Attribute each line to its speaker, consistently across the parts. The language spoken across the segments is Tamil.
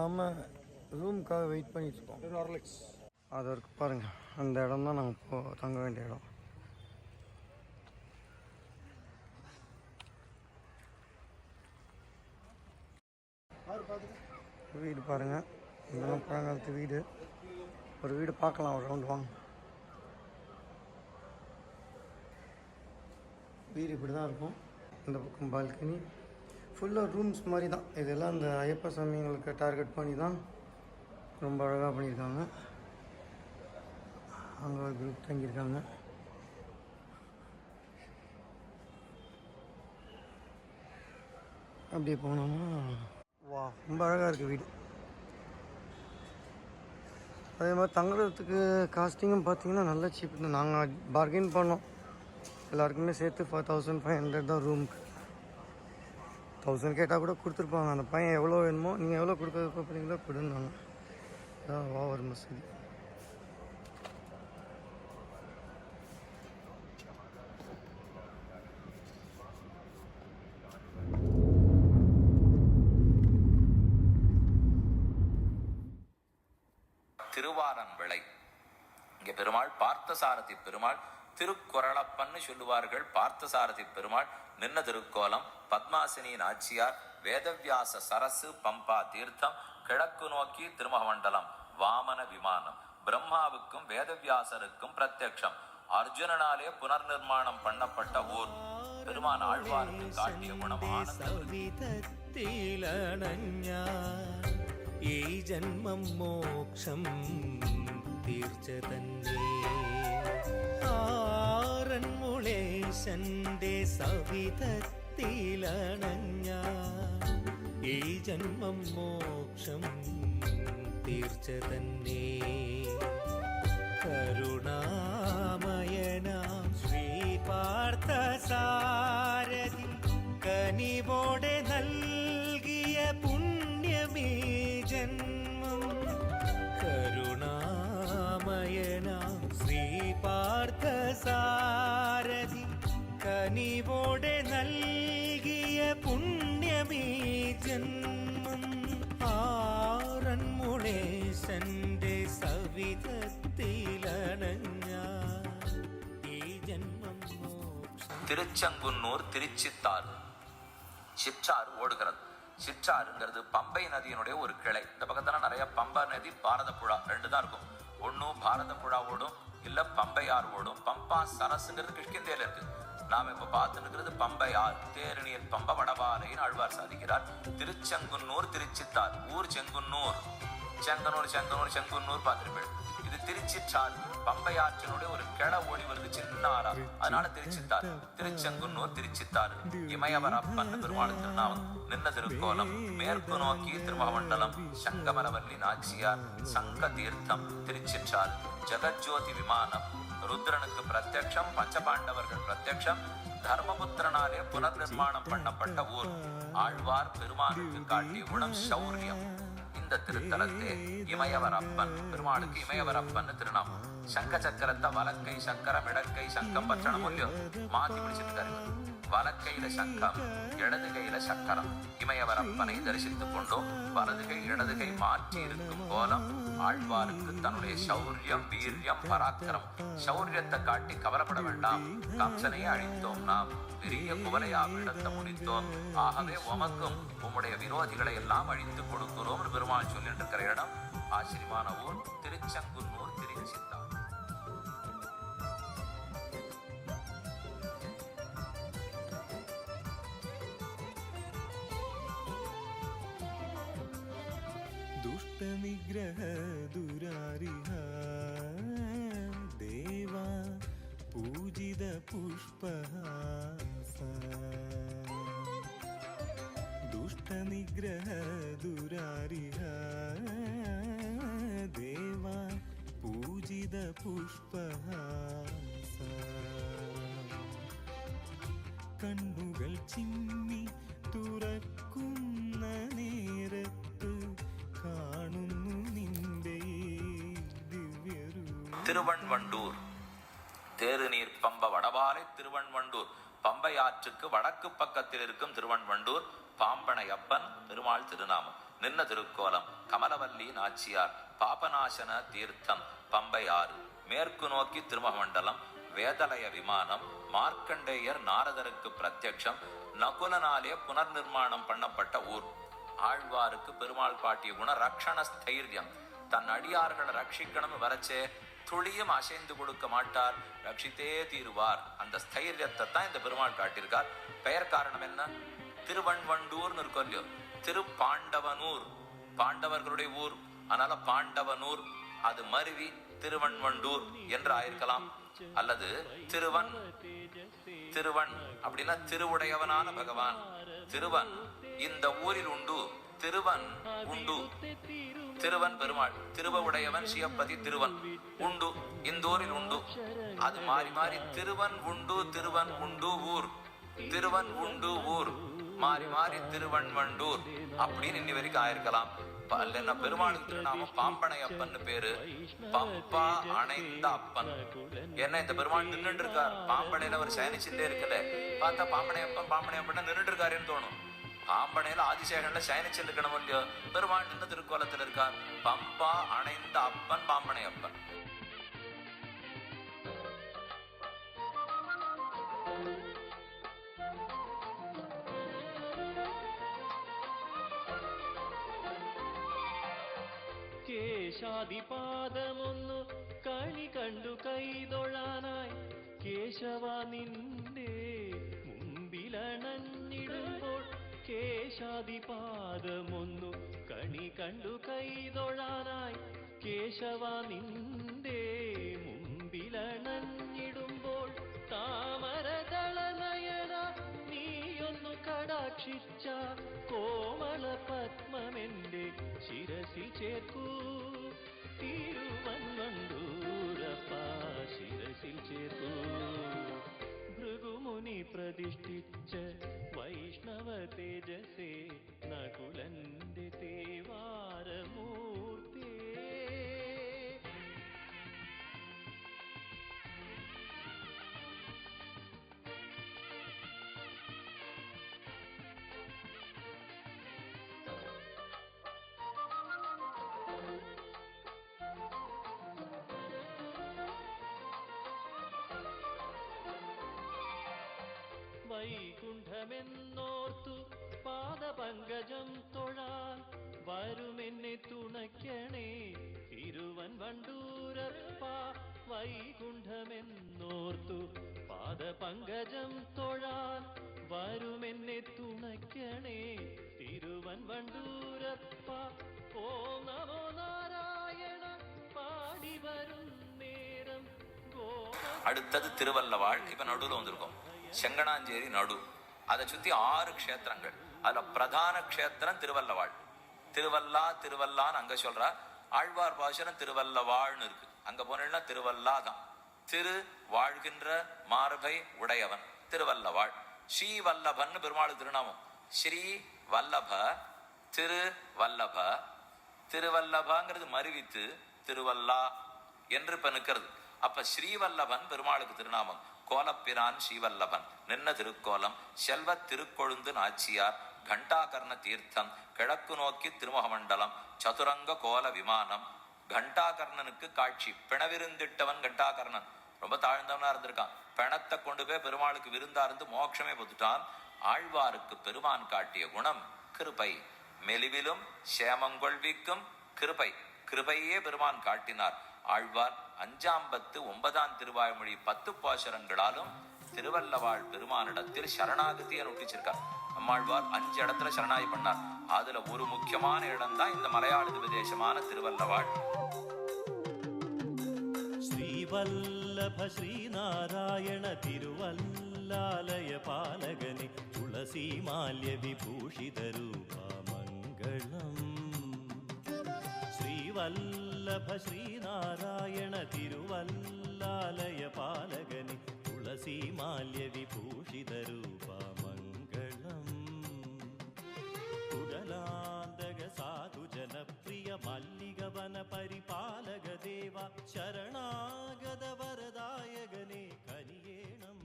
Speaker 1: இல்லாமல் ரூமுக்காக வெயிட் பண்ணிட்டுருக்கோம். அது வரைக்கும் பாருங்கள், அந்த இடம் தான் நாங்கள் தங்க வேண்டிய இடம். வீடு பாருங்கள், இதெல்லாம் பழங்காலத்து வீடு. ஒரு வீடு பார்க்கலாம், ஒரு ரவுண்டு வாங்க. வீடு இப்படி தான் இருக்கும். இந்த பக்கம் பால்கனி ஃபுல்லாக ரூம்ஸ் மாதிரி தான். இதெல்லாம் இந்த ஐயப்ப சாமிங்களுக்கு டார்கெட் பண்ணி தான் ரொம்ப அழகாக பண்ணியிருக்காங்க. அங்கே ஒரு குரூப் தங்கியிருக்காங்க. அப்படியே போனோம்னா வா, ரொம்ப அழகாக இருக்குது வீடு. அதே மாதிரி தங்குறதுக்கு காஸ்டிங்கும் பார்த்தீங்கன்னா நல்ல சீப் தான். நாங்கள் பார்கெயின் பண்ணோம், எல்லாருக்குமே சேர்த்து 4500 தான் ரூமுக்கு. 1000 கேட்டால் கூட கொடுத்துருப்பாங்க. அந்த பையன் எவ்வளோ வேணுமோ, நீங்கள் எவ்வளோ கொடுக்க போகிறீங்களோ கொடுன்னாங்க. அதான் வாவர் மசூதி.
Speaker 2: திருவாரன்விளை. இங்கே பெருமாள் பார்த்தசாரதி பெருமாள் திருக்குறளப்பன்னு சொல்லுவார்கள். பார்த்தசாரதி பெருமாள் நின்ன திருக்கோலம், பத்மாசினி நாச்சியார், வேதவியாச சரசு, பம்பா தீர்த்தம், கிழக்கு நோக்கி திருமகமண்டலம், வாமன விமானம், பிரம்மாவுக்கும் வேதவியாசருக்கும் பிரத்யக்ஷம், அர்ஜுனனாலே புனர் நிர்மாணம் பண்ணப்பட்ட ஊர். பெருமான் ஆழ்வாருக்கு காட்டிய குணம்
Speaker 3: ഈ ജന്മം മോക്ഷം തീർച്ചതന്നെ ആറന്മുളേശന്റെ സവിധത്തിലണഞ്ഞ ഈ ജന്മം മോക്ഷം തീർച്ചതന്നെ കരുണാമയനാം ശ്രീ പാർത്ഥസാരഥി കനിവോടെ നൽകിയ പുണ്യമേ ജന്മം. കരുണാമയനാം ശ്രീ പാർത്ഥസാരഥി കനിവോടെ നൽകിയ പുണ്യമേ ജന്മം. ആറന്മുളേശന്റെ സവിധത്തിലണഞ്ഞ ഈ ജന്മം മോക്ഷം.
Speaker 2: திருச்செங்குன்னூர், திருச்சித்தாறு. சிற்றாறு ஓடுகிறது. சிற்றாறுங்கிறது பம்பை நதியினுடைய ஒரு கிளை. இந்த பக்கத்துல நிறைய பம்பை நதி, பாரத புழா ரெண்டு தான் இருக்கும். ஒன்னும் பாரத புழா ஓடும், இல்ல பம்பையாறு ஓடும். பம்பா சரசுங்கிறது கிஷ்கிந்தேல இருக்கு. நாம இப்ப பார்த்து இருக்கிறது பம்பையார். தேருநீர் பம்ப வடபாலையின் ஆழ்வார் சாதிக்கிறார். திருச்செங்குன்னூர், திருச்சித்தார். ஊர் செங்குன்னூர், செங்கனூர், செங்கனூர், செங்குன்னூர் பார்த்திருப்பேன். இது திருச்சிற்றாறு. பம்பை ஆற்றினுடைய ஒரு கிள ஓடி வருது, சின்ன ஆறா, அதனால திருச்சித்தாறு. திருச்செங்குன்னூர், திருச்சித்தாறு. இமயவரப்பன் பெருமாள் திருநாமம். நின்ன திருக்கோலம், மேற்கு நோக்கி திருமகமண்டலம், சங்கமரவல்லி நாச்சியார், சங்க தீர்த்தம், திருச்சிற்றாறு. ஜெகஜோதி விமானம், ருத்ரனுக்கு பிரத்யக்ஷம், பஞ்சபாண்டவர்கள் பிரத்யக்ஷம், தர்மபுத்திரனாலே புனர் நிர்மாணம் பண்ணப்பட்ட ஊர். ஆழ்வார் பெருமானுக்கு காட்டிய குணம் சௌரியம். இந்த திருத்தலத்தே இமயவரப்பன் பெருமாளுக்கு இமயவரப்பன் திருநாமம். சங்க சக்கரத்தை வலக்கை சக்கரம், இடக்கை சங்கம் பற்றணும் இல்லையோ, மாத்தி பிடிச்சிருக்காரு. வலக்கையில சங்கம், இடது கையில சக்கரம். இமயவரப்பனை தரிசித்துக் கொண்டோம். வலதுகை இடதுகை மாற்றி இருக்கும் கோலம் ஆழ்வாருக்கு தன்னுடைய சௌரியம், வீரியம், பராக்கிரம். சௌரியத்தை காட்டி கவலைப்பட வேண்டாம், கம்சனை அழித்தோம், நாம் பெரிய குவலையாக இடத்தை முடித்தோம், ஆகவே உமக்கும் உம்முடைய விரோதிகளை எல்லாம் அழித்து கொடுக்கிறோம் பெருமாள் சொல்லிட்டு இருக்கிற இடம். ஆச்சரியமான ஊர் திருச்செங்குன்னூர், திருச்சித்தார்.
Speaker 3: दुष्टनिग्रह दुरारिह देवा पूजित पुष्पहास. दुष्टनिग्रह दुरारिह देवा पूजित पुष्पहास. കണ്ണുകൾ ചിമ്മി തുറക്കുന്ന നേരത്ത് കാണുന്നു നിന്റെ ദിവ്യരൂപം.
Speaker 2: திருவண்வண்டூர். தேருநீர் பம்ப வடபாலை திருவண்வண்டூர். பம்பை ஆற்றுக்கு வடக்கு பக்கத்தில் இருக்கும் திருவண்வண்டூர். பாம்பனை அப்பன் பெருமாள் திருநாமம். நின்ன திருக்கோலம் கமலவல்லி நாச்சியார் பாபநாசன தீர்த்தம் பம்பை ஆறு மேற்கு நோக்கி திருமகமண்டலம் வேதலய விமானம் மார்க்கண்டேயர் நாரதருக்கு பிரத்யக்ஷம் நகுலனாலே புனர் நிர்மாணம் பண்ணப்பட்ட ஊர். ஆழ்வாருக்கு பெருமாள் காட்டிய குண ரக்ஷண ஸ்தைரியம். தன் அடியார்களை ரட்சிக்கணும் வரச்சே துளியும் அசைந்து கொடுக்க மாட்டார், ரட்சித்தே தீருவார். அந்த ஸ்தைரியத்தை தான் இந்த பெருமாள் காட்டியிருக்கார். பெயர் காரணம் என்ன? திருவண்வண்டூர்னு இருக்கொல்லையோ, திருப்பாண்டவனூர், பாண்டவர்களுடைய ஊர், அதனால பாண்டவனூர். அது மருவி திருவண்வண்டூர் என்று ஆயிருக்கலாம். அல்லது திருவன், திருவன் அப்படின்னா திருவுடையவனான பகவான். திருவன் இந்த ஊரில் உண்டு, திருவன் உண்டு. திருவன் பெருமாள், திருவவுடையவன் சிவப்பதி திருவன் உண்டு, இந்த ஊரில் உண்டு. அது மாறி மாறி திருவன் உண்டு, திருவன் உண்டு ஊர், திருவன் உண்டு ஊர், மாறி மாறி திருவண்வண்டூர் அப்படின்னு இன்னி வரைக்கும் ஆயிருக்கலாம். இல்லைன்னா பெருமாளுக்கு திருநாமம் பாம்பனை அப்பன் பேரு, பம்பா அணைந்த அப்பன். ஏன்னா இந்த பெருமாள் நின்றுட்டு இருக்கார், பாம்பனையில அவர் சயனிச்சுட்டே இருக்கல. பார்த்தா பாம்பனை அப்பன் பாம்பனை அப்பன் நின்றுட்டு இருக்காருன்னு தோணும். பாம்பனையில ஆதிசேகன்ல சயனிச்சு இருக்கணும் இல்லையோ, பெருமாள் நின்ற திருக்கோலத்தில் இருக்கார். பம்பா அணைந்த அப்பன் பாம்பனை அப்பன்.
Speaker 4: കേശാദിപാദമൊന്നു കണി കണ്ടു കൈതൊഴാനായി കേശവ നിന്റെ മുമ്പിലണഞ്ഞിടുമ്പോൾ, കേശാദിപാദമൊന്നു കണി കണ്ടു കൈതൊഴാനായി കേശവ നിന്റെ മുമ്പിലണഞ്ഞിടുമ്പോൾ, താമരദളനയന നീയൊന്നു കടാക്ഷിച്ച കോമള പത്മമെന്റെ ശിരസിൽ ചേർക്കൂ, തിരുവൻവണ്ടൂരപ്പ ശിരസിൽ ചേർക്കൂ. ഭൃഗുമുനി പ്രതിഷ്ഠിച്ച വൈഷ്ണവ തേജസേ നകുലന്റെ തേവാരമൂർത്തേ. വൈകുണ്ഠമെന്നോർത്തു പാദപങ്കജം തൊഴാൻ വരുമെന്നെ തുണയ്ക്കണേ തിരുവൻവണ്ടൂരപ്പ. വൈകുണ്ഠമെന്നോർത്തു പാദപങ്കജം തൊഴാൻ വരുമെന്നെ തുണയ്ക്കണേ തിരുവൻവണ്ടൂരപ്പ. ഓം നമോ നാരായണ പാടി വരും നേരം.
Speaker 2: அடுத்தது திருவல்லவாள். இப்ப நடுவில் வந்திருக்கோம். செங்கனாஞ்சேரி நடு, அதை சுத்தி 6 க்ஷேத்திரங்கள். அதுல பிரதான க்ஷேத்திரம் திருவல்லவாள். திருவல்லா திருவல்லான்னு அங்க சொல்றா. ஆழ்வார் பாசுரம் திருவல்லவாள்னு இருக்கு. அங்க போனா திருவல்லா தான். திரு வாழ்கின்ற மார்பை உடையவன் திருவல்லவாள். ஸ்ரீ வல்லபன் பெருமாள் திருநாமம். ஸ்ரீ வல்லப, திரு வல்லப. திருவல்லபாங்கிறது மருவித்து திருவல்லா என்று இப்ப நிற்கிறது. அப்ப ஸ்ரீவல்லபன் பெருமாளுக்கு திருநாமம். கோலப்பிரான் ஸ்ரீவல்லபன் நின்ன திருக்கோலம் செல்வ திருக்கொழுந்து நாச்சியார் கண்டாகர்ண தீர்த்தம் கிழக்கு நோக்கி திருமுகமண்டலம் சதுரங்க கோல விமானம். கண்டாகர்ணனுக்கு காட்சி. பிணவிருந்திட்டவன் கண்டாகர்ணன் ரொம்ப தாழ்ந்தவனா இருந்திருக்கான். பிணத்தை கொண்டு போய் பெருமாளுக்கு விருந்தா இருந்து மோட்சமே பொத்துட்டான். ஆழ்வாருக்கு பெருமான் காட்டிய குணம் கிருபை. மெலிவிலும் சேமங்கொள்விக்கும் கிருபை. கிருபையே பெருமான் காட்டினார். ஆழ்வார் 5-9 திருவாய்மொழி 10 பாசுரங்களாலும் திருவல்லவாள் பெருமானிடத்தில் சரணாகதியை நொட்டிச்சிருக்கார். நம்மாழ்வார் 5 இடத்துல சரணாகி பண்ணார். அதுல ஒரு முக்கியமான இடம் தான் இந்த மலையாள பிரதேசமான திருவல்லவாள்.
Speaker 4: ஸ்ரீவல்லப ஸ்ரீநாராயண திருவல்லாலய பாலகனே துளசி மால்ய விபூஷித ரூபா மங்களம். ஸ்ரீவல்லப ஸ்ரீநாராயண திருவல்லாலய பாலகனே துளசி மால்ய விபூஷித ரூபா மங்களம். குடலாந்தக சாது ஜனப்ரிய மல்லிகவன பரிபாலக தேவா சரணாகத வரதாயகனே கனியேணம்.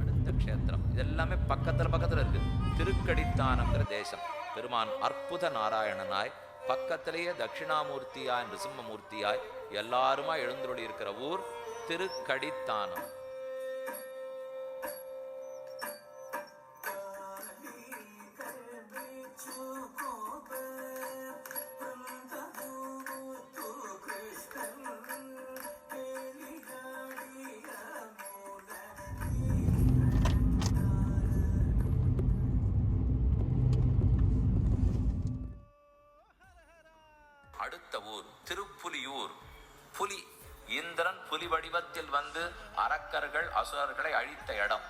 Speaker 2: அடுத்த க்ஷேத்திரம் இது எல்லாமே பக்கத்துல இருக்கு. திருக்கடித்தானங்கிற தேசம். பெருமான் அற்புத நாராயணனாய் பக்கத்திலேயே தட்சிணாமூர்த்தியாய் நிருசிம்மமூர்த்தியாய் எல்லாருமா எழுந்தருளி இருக்கிற ஊர் திருக்கடித்தானம். அடுத்த ஊர் திருப்புலியூர். புலி, இந்திரன் புலி வடிவத்தில் வந்து அரக்கர்கள் அசுரர்களை அழித்த இடம்.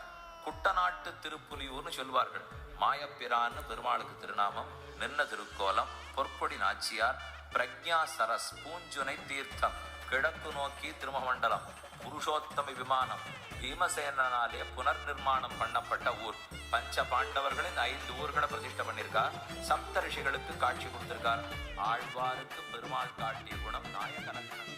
Speaker 2: குட்டநாட்டு திருப்புலியூர்னு சொல்வார்கள். மாயப்பிரான்னு பெருமாளுக்கு திருநாமம். நின்ன திருக்கோலம், பொற்கொடி நாச்சியார், பிரக்ஞா சரஸ், பூஞ்சுனை தீர்த்தம், கிழக்கு நோக்கி திருமமண்டலம், புருஷோத்தம விமானம், பீமசேனாலே புனர் நிர்மாணம் பண்ணப்பட்ட ஊர். பஞ்ச பாண்டவர்களின் 5 ஊர்களை பிரதிஷ்டை பண்ணியிருக்கார். சப்த ரிஷிகளுக்கு காட்சி கொடுத்திருக்கார். ஆழ்வாருக்கு பெருமாள் காட்டிய குணம் நாயக லட்சணம்.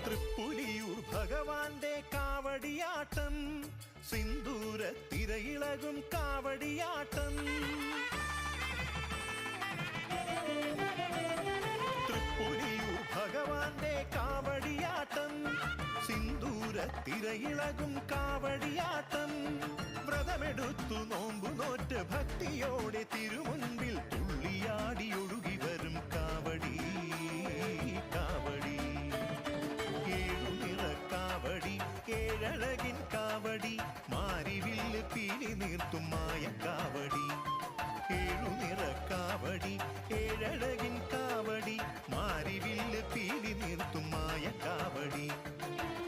Speaker 4: തൃപ്പുലിയൂർ ഭഗവാന്റെ കാവടിയാട്ടം, സിന്ദൂര തിരയിളകും കാവടിയാട്ടം. തൃപ്പുലിയൂർ ഭഗവാന്റെ കാവടിയാട്ടം, സിന്ദൂര തിരയിളകും കാവടിയാട്ടം. വ്രതമെടുത്തു നോമ്പു നോറ്റ് ഭക്തിയോടെ തിരുമുൻപിൽ തുള്ളിയാടി ഒഴുകി വരും കാവടി കാവടി. കാവടി ഏഴഴകിൻ കാവടി, മാരിവില്ല് പീലി നീർത്തും മായ കാവടി. ഏഴുനിറ കാവടി ഏഴഴകിൻ കാവടി, മാരിവില്ല് പീലി നീർത്തും മായ കാവടി.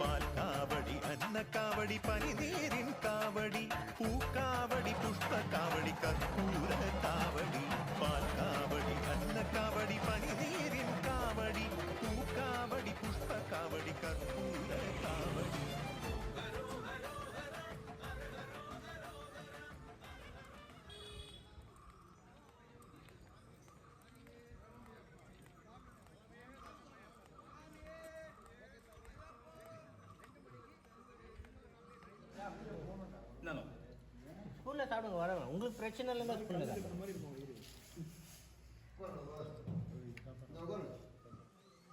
Speaker 4: പാൽക്കാവടി അന്നക്കാവടി പനിനീരിൻ കാവടി, പൂക്കാവടി പുഷ്പക്കാവടി കർപ്പൂര കാവടി. പാൽക്കാവടി അന്നക്കാവടി പനിനീരിൻ കാവടി, പൂക്കാവടി പുഷ്പക്കാവടി കർപ്പൂര കാവടി.
Speaker 5: ஸ்பூனில் சாப்பிடுங்க, வரவேன். உங்களுக்கு பிரச்சனை இல்லைன்னா ஸ்பூனில்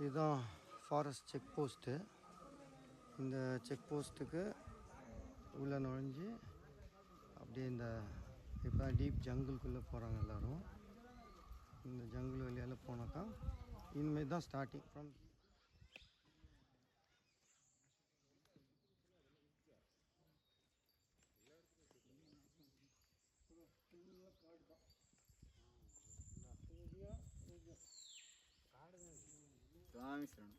Speaker 1: இதுதான் ஃபாரஸ்ட் செக் போஸ்ட்டு. இந்த செக் போஸ்ட்டுக்கு உள்ளே நுழைஞ்சு அப்படியே இந்த இப்போ டீப் ஜங்கிள்குள்ளே போகிறாங்க எல்லோரும். இந்த ஜங்கிள் வழியால் போனாக்கா இனிமேல் தான் ஸ்டார்டிங் ஃப்ரம்.
Speaker 6: ராமேஸ்வரம்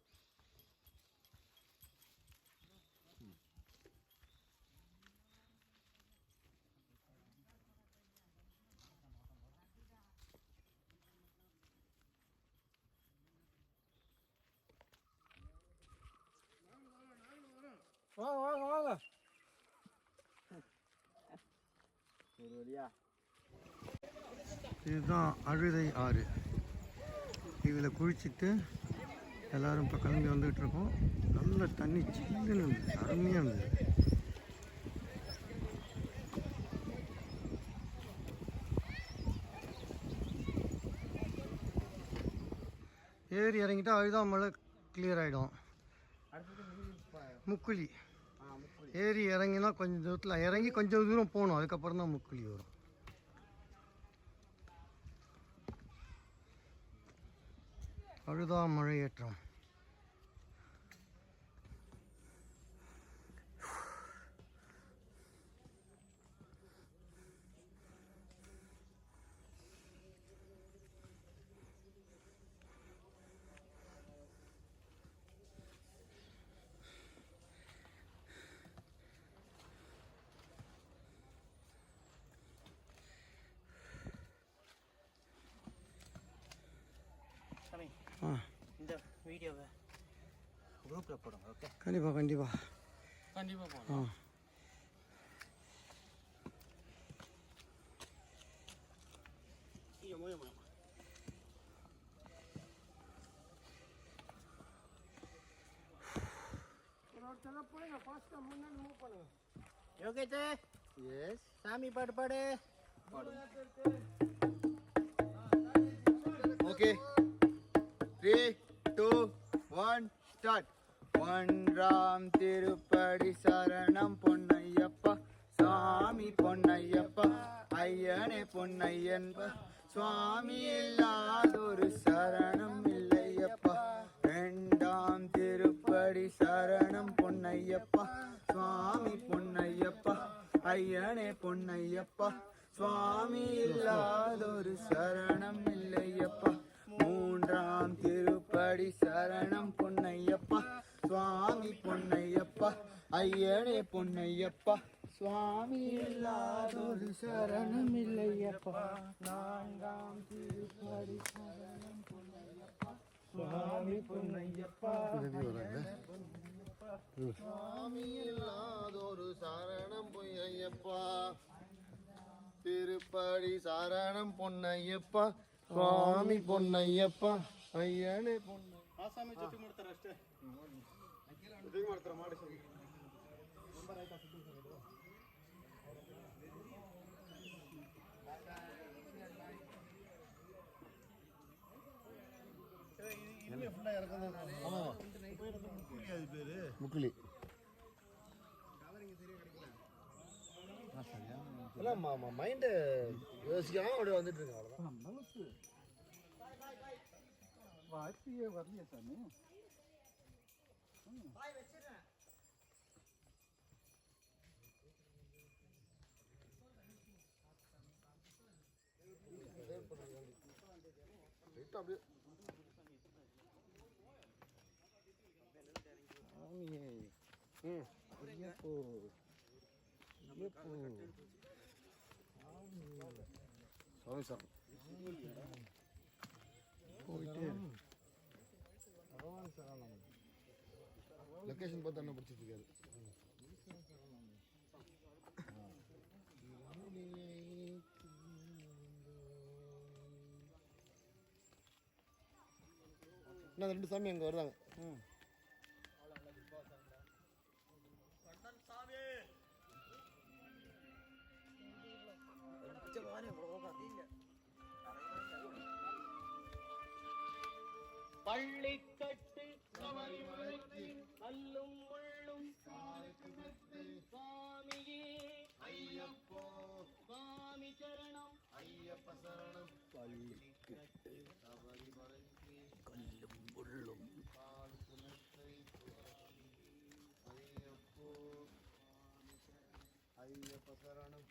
Speaker 5: வாங்க வாங்க வாங்க.
Speaker 6: ஒரு வழியா
Speaker 1: இதுதான் அழுதை ஆறு. இதில் குளிச்சுட்டு எல்லோரும் இப்போ கிளம்பி வந்துகிட்ருக்கோம். நல்ல தண்ணி சில்லுன்னு இருந்தது, அருமையாக இருந்தது. ஏறி இறங்கிட்டா அழுதாமலை கிளியர் ஆகிடும். முக்குழி ஏறி இறங்கினா கொஞ்சம் தூரத்தில் இறங்கி கொஞ்சம் தூரம் போகணும், அதுக்கப்புறம் தான் முக்குழி வரும். அழுதாமலை ஏற்றம்.
Speaker 5: இந்த வீடியோவை குரூப்பில் போடுங்க. ஓகே,
Speaker 1: கண்டிப்பாக கண்டிப்பாக
Speaker 5: கண்டிப்பாக போடுங்க. யோகேஷ்
Speaker 6: எஸ்
Speaker 5: சாமி பாட்டு பாடு.
Speaker 6: Okay 3 2 1 start. ஒன்றாம் திருப்படி சரணம் பொன்னையப்பா சாமி பொன்னையப்பா ஐயனே பொன்னையன்பா சுவாமி இல்லாதொரு சரணம் இல்லையப்பா. இரண்டாம் திருப்படி சரணம் பொன்னையப்பா சுவாமி பொன்னையப்பா ஐயனே பொன்னையப்பா சுவாமி இல்லாதொரு சரணம் இல்லையப்பா. மூன்றாம் திருப்படி சரணம் பொன்னையப்பா சுவாமி பொன்னையப்பா ஐயனே பொன்னையப்பா சுவாமி இல்லாதொரு சரணம் இல்லையப்பா. நான்காம் திருப்படி சரணம் பொன்னையப்பா சுவாமி பொன்னையப்பா சுவாமி இல்லாதொரு சரணம் பொன்னையப்பா. திருப்படி சரணம் பொன்னையப்பா சுவாமி பொன்னையப்பா ஐயனே பொன்னை.
Speaker 5: ಆಸಾಮಿ ಜೊತೆ ಮಾಡ್ತಾರೆ ಅಷ್ಟೇ.
Speaker 6: ಮಾಡ್ತಾರೆ ಮಾಡಿ முக்குலி மைண்டு யோசிக்காம அப்படியே வந்துட்டு இருக்கு. அவ்வளோதான் மனசு வாய்ப்பே வரலையா சாமி. அப்படியே சாமி சார் போயிட்டு லொக்கேஷன் பார்த்து என்ன பிடிச்சிட்டு இருக்காரு. என்ன 2 சாமி அங்கே வருவாங்க.
Speaker 5: பள்ளிக்கட்டு சபரிமலைக்கு கல்லும் முள்ளும் சுவாமியே ஐயப்போ சுவாமி சரணம்
Speaker 6: ஐயப்ப சரணம். பள்ளிக்கட்டு சபரிமலைக்கு கல்லும் முள்ளும் ஐயப்போ ஐயப்ப சரணம்.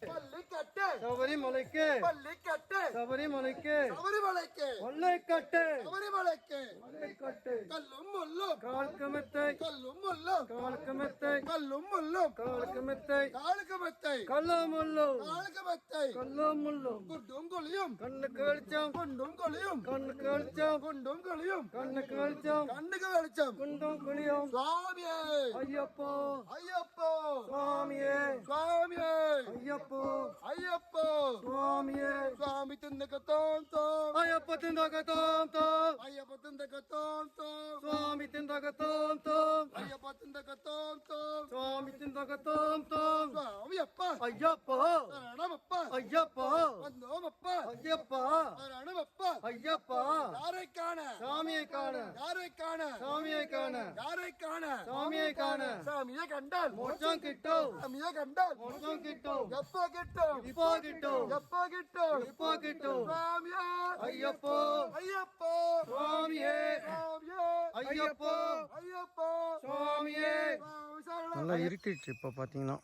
Speaker 6: பள்ளிக்கட்டு
Speaker 1: சபரிமலைக்கு
Speaker 6: பள்ளிக்கட்டு
Speaker 1: சபரிமலைக்கு
Speaker 6: சபரிமலைக்கு
Speaker 1: கொள்ளைக்கட்டு
Speaker 6: சபரிமலைக்கு
Speaker 1: கொள்ளைக்கட்டு
Speaker 6: கல்லும் முள்ளும்
Speaker 1: காலுக்கு மெத்தை
Speaker 6: கல்லும் முள்ளும்
Speaker 1: காலுக்கு மெத்தை
Speaker 6: கல்லும் முள்ளும்
Speaker 1: காலுக்கு மெத்தை
Speaker 6: காலுக்கு மெத்தை
Speaker 1: கல்லும் முள்ளும்
Speaker 6: காலுக்கு மெத்தை
Speaker 1: கல்லும் முள்ளும்
Speaker 6: குண்டும் கொலியும்
Speaker 1: கண்ணுக்கு வெளிச்சம்
Speaker 6: குண்டும் கொலியும்
Speaker 1: கண்ணுக்கு வெளிச்சம்
Speaker 6: குண்டும் கொலியும்
Speaker 1: கண்ணுக்கு வெளிச்சம்
Speaker 6: கண்ணுக்கு வெளிச்சம்
Speaker 1: குண்டும் குழியும்
Speaker 6: சுவாமியே
Speaker 1: ஐயப்போ
Speaker 6: ஐயப்போ
Speaker 1: சுவாமியே
Speaker 6: சுவாமியே
Speaker 1: ஐயப்போ
Speaker 6: ஐயப்போ
Speaker 1: சுவாமியே
Speaker 6: சுவாமி திந்தகத்தோம் தோம்
Speaker 1: ஐயப்ப திந்தக தோம் தோம்
Speaker 6: ஐயப்ப திந்தகத்தோம் தோம்
Speaker 1: சுவாமி திந்தக தோம் தோம்
Speaker 6: ஐயப்ப திந்தகத்தோம் தோம்
Speaker 1: சுவாமி திந்தக தோம் தோம்
Speaker 6: சுவாமி அப்பா
Speaker 1: ஐயப்போ
Speaker 6: சரணமப்பா
Speaker 1: ஐயப்போ
Speaker 6: வந்தோமப்பா
Speaker 1: ஐயப்பா
Speaker 6: சரணமப்பா
Speaker 1: ஐயப்பா
Speaker 6: யாரை காண
Speaker 1: சாமியை காண
Speaker 6: யாரை காண
Speaker 1: சாமியை காண
Speaker 6: யாரை காண
Speaker 1: சாமியை காண
Speaker 6: சாமியை கண்டால்
Speaker 1: மோட்சம் கிட்டும்
Speaker 6: சாமியை கண்டால்
Speaker 1: மோட்சம் கிட்டும்
Speaker 6: எப்போ கிட்டும்
Speaker 1: இப்போ கிட்டும்
Speaker 6: எப்போ கிட்டும்
Speaker 1: இப்போ கிட்டும்
Speaker 6: சுவாமியே
Speaker 1: ஐயப்போ
Speaker 6: ஐயப்போ
Speaker 1: சுவாமியே
Speaker 6: சுவாமியே
Speaker 1: ஐயப்போ
Speaker 6: ஐயப்போ
Speaker 1: சுவாமியே
Speaker 6: சுவாமி சரணம்.
Speaker 1: நல்லா இருட்டிடுச்சு இப்போ பார்த்தீங்கன்னா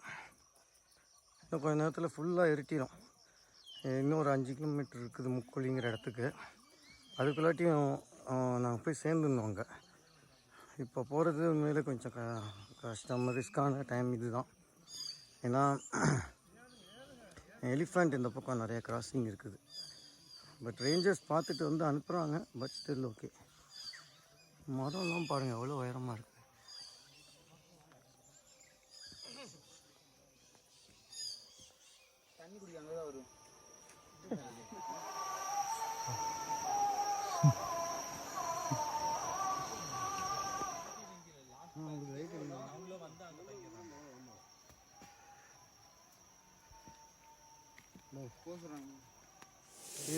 Speaker 1: இன்னும் கொஞ்ச நேரத்தில் ஃபுல்லாக இருட்டிடும். இன்னும் ஒரு 5 கிலோமீட்டர் இருக்குது முக்குழிங்கிற இடத்துக்கு. அதுக்குள்ளாட்டியும் நாங்கள் போய் சேர்ந்துருந்தோம் அங்கே. இப்போ போகிறது உண்மையிலே கொஞ்சம் கஷ்டம், ரிஸ்க்கான டைம் இது தான். ஏன்னா எலிஃபண்ட் இந்த பக்கம் நிறைய கிராசிங் இருக்குது. பட் ரேஞ்சர்ஸ் பார்த்துட்டு வந்து அனுப்புகிறாங்க. But still okay. மரம்லாம் பாருங்கள் எவ்வளோ உயரமாக இருக்குது.
Speaker 6: தண்ணி குடிக்க அங்கே தான் வரும்.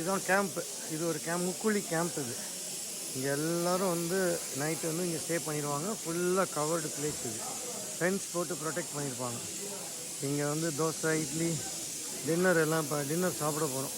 Speaker 1: இதுதான் கேம்ப்பு. இது ஒரு முக்குழி கேம்ப் இது. இங்கே எல்லோரும் வந்து நைட்டு வந்து இங்கே ஸ்டே பண்ணிடுவாங்க. ஃபுல்லாக கவர்டு பிளேஸ் இது. ஃபென்ஸ் போட்டு ப்ரொடெக்ட் பண்ணியிருப்பாங்க. இங்கே வந்து தோசை, இட்லி, டின்னர் எல்லாம் இப்போ டின்னர் சாப்பிட போகிறோம்.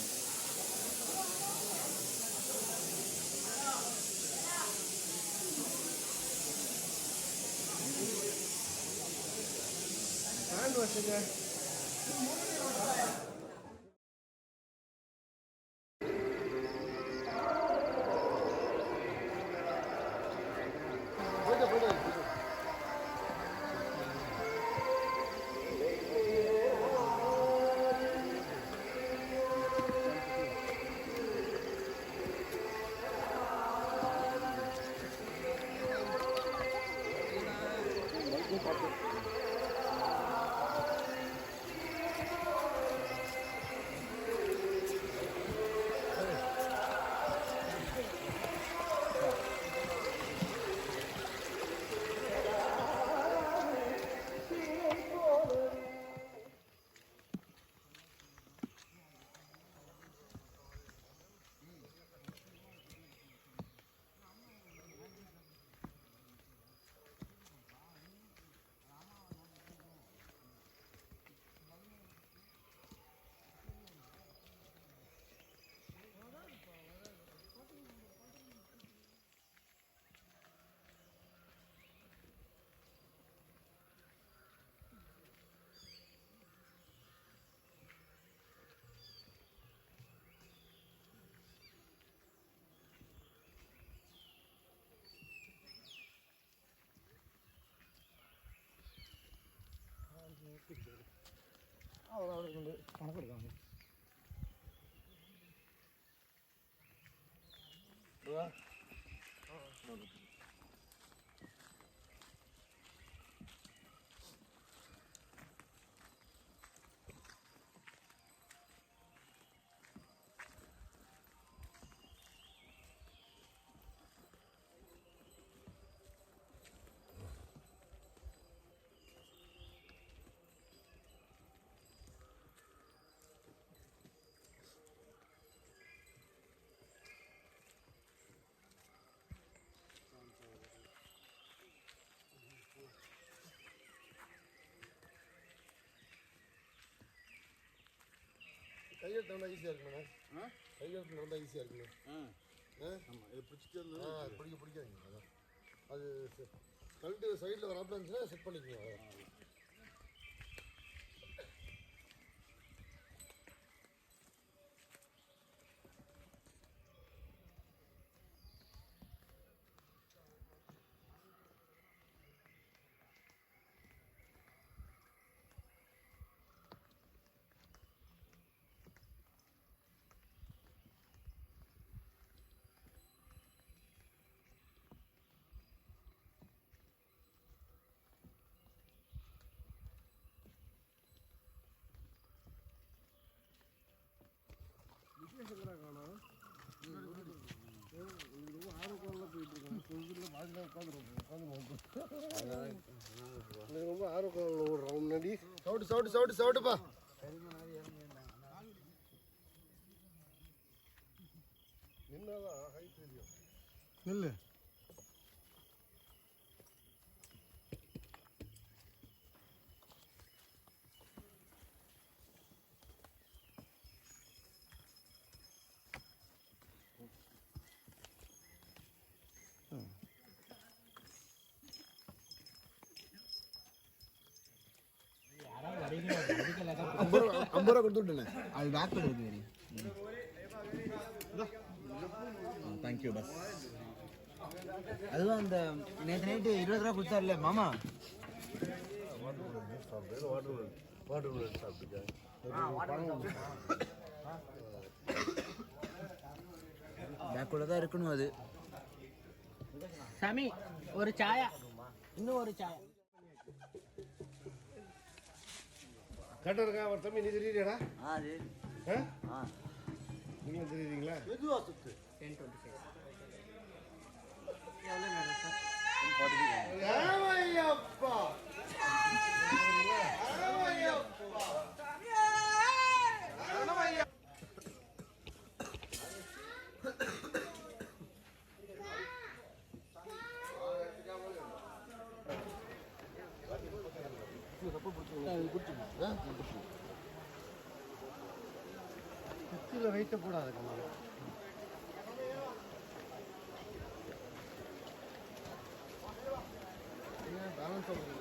Speaker 6: அவருக்கு கணக்கு எடுக்காங்க. கையெழுத்து நல்லா ஈஸியாக இருக்குண்ணா. கையெழுத்து நல்லா ஈஸியாக இருக்குண்ணா. ஆமாம், இது பிடிச்சிட்டு பிடிக்காதீங்க. அதான் அது கழுட்டு சைடில் வராப்பில் இருந்துச்சுன்னா செட் பண்ணிக்கோங்க. அதான் ரொம்ப ஆர்வம் ஓடுறோம். முன்னாடி சவுட்டுப்பா. நின்னாதான் ஹைட் தெரியும். இல்லை ₹50 கொடுத்துட்டேன். அது பேக் கொடுக்குது வெரி. Thank you bus. அதுவும் அந்த நேற்று நைட்டு ₹20 கொடுத்தாருல்ல மாமா. பேக்குள்ள தான் இருக்கணும் அது.
Speaker 5: சாமி ஒரு சாயா, இன்னும் ஒரு சாயா.
Speaker 6: கரெக்டாக இருக்கா ஒரு தம்பி? நீ தெரியுறியாடா? நீங்கள் தெரியுறீங்களா? எதுவா சுத்து
Speaker 5: 10:25.
Speaker 6: கப்பல் பிடிச்சிங்க.
Speaker 1: குச்சியில் வெயிட்ட போடாது கம்மல்.
Speaker 6: பேலன்ஸ் ஆகுது.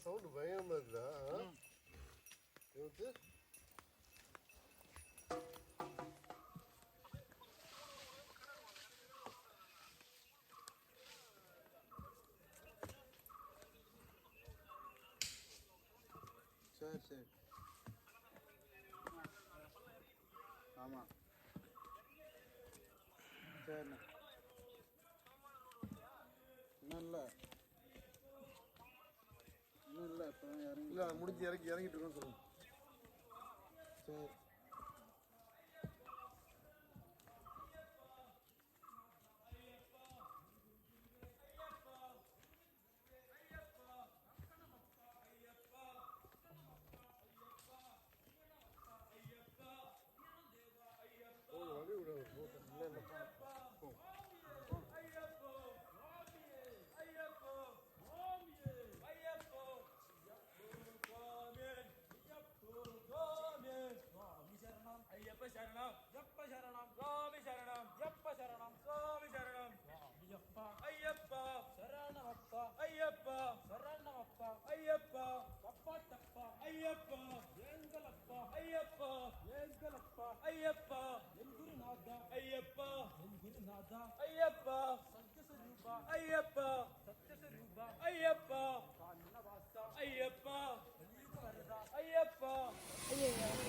Speaker 6: சவுண்டு பயங்கரமா இருக்குதா?
Speaker 7: சரி சரி ஆமாம் சரிண்ணா இன்னும் இல்லை இப்போ தான் இறங்கி
Speaker 6: இல்லை முடிஞ்சு இறங்கிட்டு இருக்கோன்னு சொல்லுங்க.
Speaker 7: சரி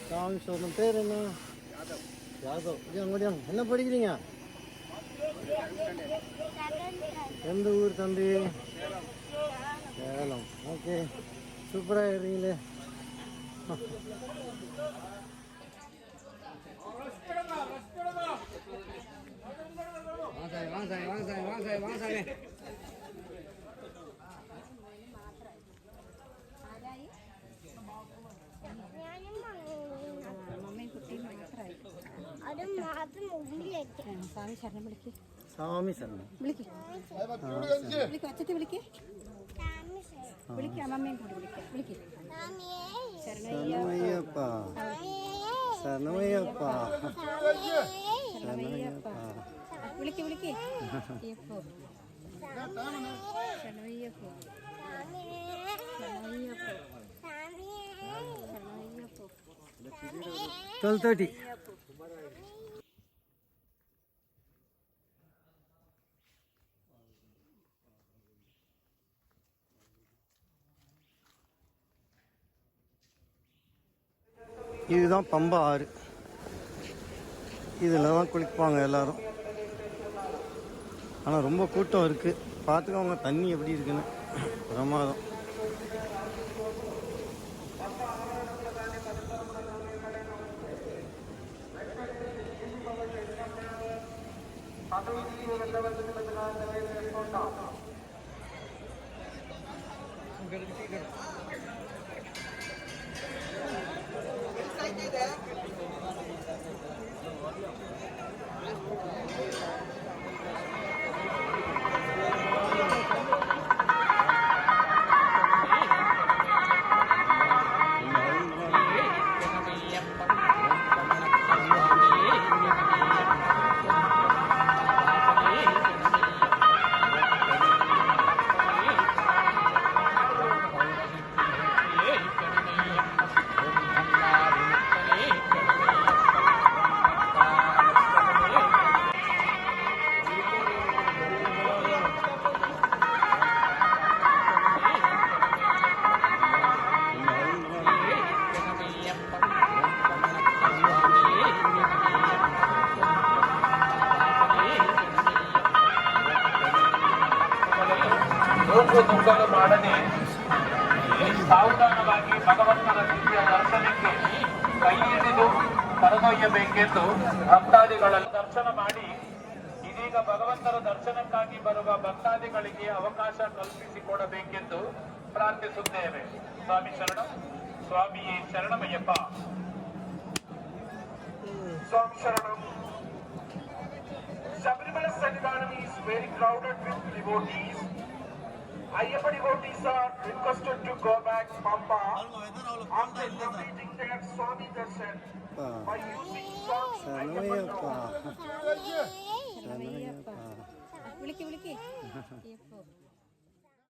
Speaker 1: சாமி சொல்லும் பேர் என்ன? யாதவ். முடியும். என்ன படிக்கிறீங்க? எந்த ஊர் தம்பி? சேலம். ஓகே, சூப்பராக இருக்கீங்களே. வாங்க
Speaker 8: സ്വാമി ശരണം വിളിക്ക്.
Speaker 1: സ്വാമി ശരണം
Speaker 8: വിളിക്ക്. വിളിക്ക് ഒച്ചത്തി വിളിക്ക്. വിളിക്ക് അമ്മമ്മയും കൂടി വിളിക്ക്. വിളിക്ക്.
Speaker 1: ശരണമയ്യപ്പ ശരണമയ്യപ്പ ശരണമയ്യപ്പ.
Speaker 8: വിളിക്ക് വിളിക്ക്. അയ്യപ്പോ ശരണമയ്യപ്പോ ശരണമയ്യപ്പോ ശരണമയ്യപ്പോ.
Speaker 1: 12:30. இதுதான் பம்பா ஆறு. இதில் தான் குளிப்பாங்க எல்லாரும். ஆனால் ரொம்ப கூட்டம் இருக்குது. பார்த்துக்கோங்க தண்ணி எப்படி இருக்குன்னு. பிரமாதம்.
Speaker 9: ದುಂಗಲು ಮಾಡದೆ ಸಾವಧಾನವಾಗಿ ಭಗವಂತನ ದಿವ್ಯ ದರ್ಶನಕ್ಕೆ ಕೈ ಹಿಡಿದು ಕರೆದೊಯ್ಯಬೇಕೆಂದು ಭಕ್ತಾದಿಗಳಲ್ಲಿ ದರ್ಶನ ಮಾಡಿ ಇದೀಗ ಭಗವಂತನ ದರ್ಶನಕ್ಕಾಗಿ ಬರುವ ಭಕ್ತಾದಿಗಳಿಗೆ ಅವಕಾಶ ಕಲ್ಪಿಸಿಕೊಡಬೇಕೆಂದು ಪ್ರಾರ್ಥಿಸುತ್ತೇವೆ. ಸ್ವಾಮಿ ಶರಣ, ಸ್ವಾಮಿಯೇ ಶರಣಮಯ್ಯಪ್ಪ. ಸ್ವಾಮಿ ಶರಣಂ. Shabarimala Sannidhanam is very crowded with devotees. Ayyappa devotees are requested to go back Pampa after completing their Swami Darshan by using songs Ayyappa.
Speaker 8: വിളിക്ക്